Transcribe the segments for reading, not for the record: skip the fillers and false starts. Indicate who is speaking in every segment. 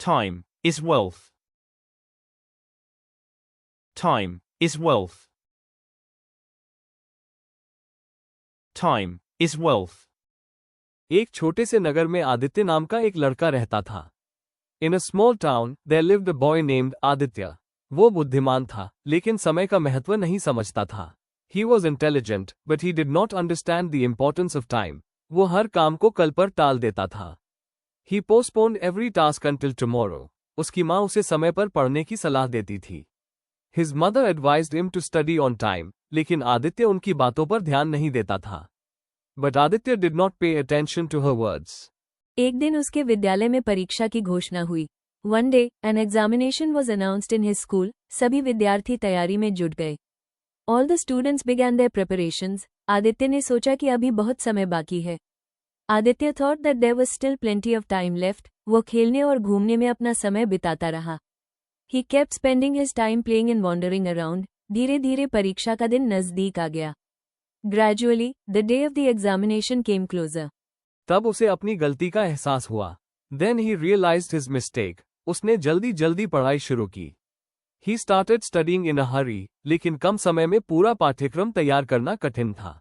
Speaker 1: Time is wealth. Time is wealth. Time is wealth.
Speaker 2: एक छोटे से नगर में आदित्य नाम का एक लड़का रहता था. In a small town, there lived a boy named Aditya. वो बुद्धिमान था, लेकिन समय का महत्व नहीं समझता था. He was intelligent, but he did not understand the importance of time. वो हर काम को कल पर टाल देता था. He postponed every task until tomorrow. उसकी माँ उसे समय पर पढ़ने की सलाह देती थी. His mother advised him to study on time, लेकिन आदित्य उनकी बातों पर ध्यान नहीं देता था. But Aditya did not pay attention to her words.
Speaker 3: एक दिन उसके विद्यालय में परीक्षा की घोषणा हुई. One day, an examination was announced in his school. सभी विद्यार्थी तैयारी में जुट गए. All the students began their preparations. Aditya ने सोचा कि अभी बहुत समय बाकी है. Aditya thought that there was still plenty of time left. वो खेलने और घूमने में अपना समय बिताता रहा. He kept spending his time playing and wandering around. धीरे धीरे परीक्षा का दिन नजदीक आ गया. Gradually, the day of the examination came closer.
Speaker 2: तब उसे अपनी गलती का एहसास हुआ. Then he realized his mistake. उसने जल्दी जल्दी पढ़ाई शुरू की. He started studying in a hurry, लेकिन कम समय में पूरा पाठ्यक्रम तैयार करना कठिन था.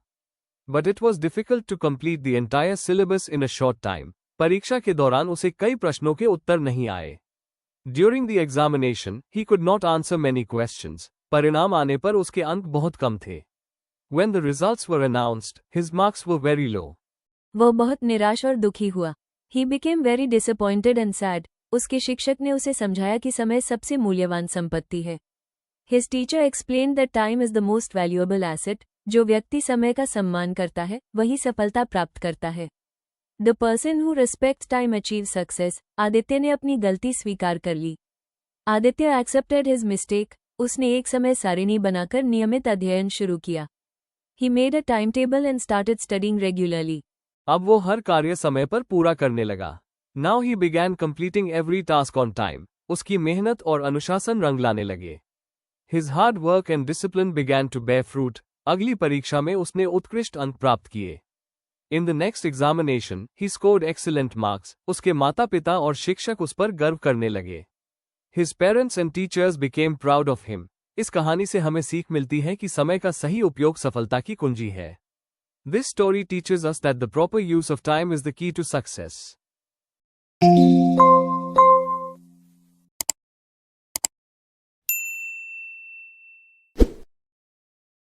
Speaker 2: But it was difficult to complete the entire syllabus in a short time. परीक्षा के दौरान उसे कई प्रश्नों के उत्तर नहीं आए. During the examination, he could not answer many questions. परिणाम आने पर उसके अंक बहुत कम थे. When the results were announced, his marks were very low.
Speaker 3: वो बहुत निराश और दुखी हुआ. He became very disappointed and sad. उसके शिक्षक ने उसे समझाया कि समय सबसे मूल्यवान संपत्ति है. His teacher explained that time is the most valuable asset. जो व्यक्ति समय का सम्मान करता है, वही सफलता प्राप्त करता है. The person who respects time achieves success. Aditya ने अपनी गलती स्वीकार कर ली. Aditya accepted his mistake. उसने एक समय सारिणी बनाकर नियमित अध्ययन शुरू किया. He made a timetable and started studying regularly.
Speaker 2: अब वो हर कार्य समय पर पूरा करने लगा. Now he began completing every task on time. उसकी मेहनत और अनुशासन रंग लाने लगे. His hard work and discipline began to bear fruit. अगली परीक्षा में उसने उत्कृष्ट अंक प्राप्त किए. In the next examination, he scored excellent marks. उसके माता-पिता और शिक्षक उस पर गर्व करने लगे. His parents and teachers became proud of him. इस कहानी से हमें सीख मिलती है कि समय का सही उपयोग सफलता की कुंजी है. This story teaches us that the proper use of time is the key to success.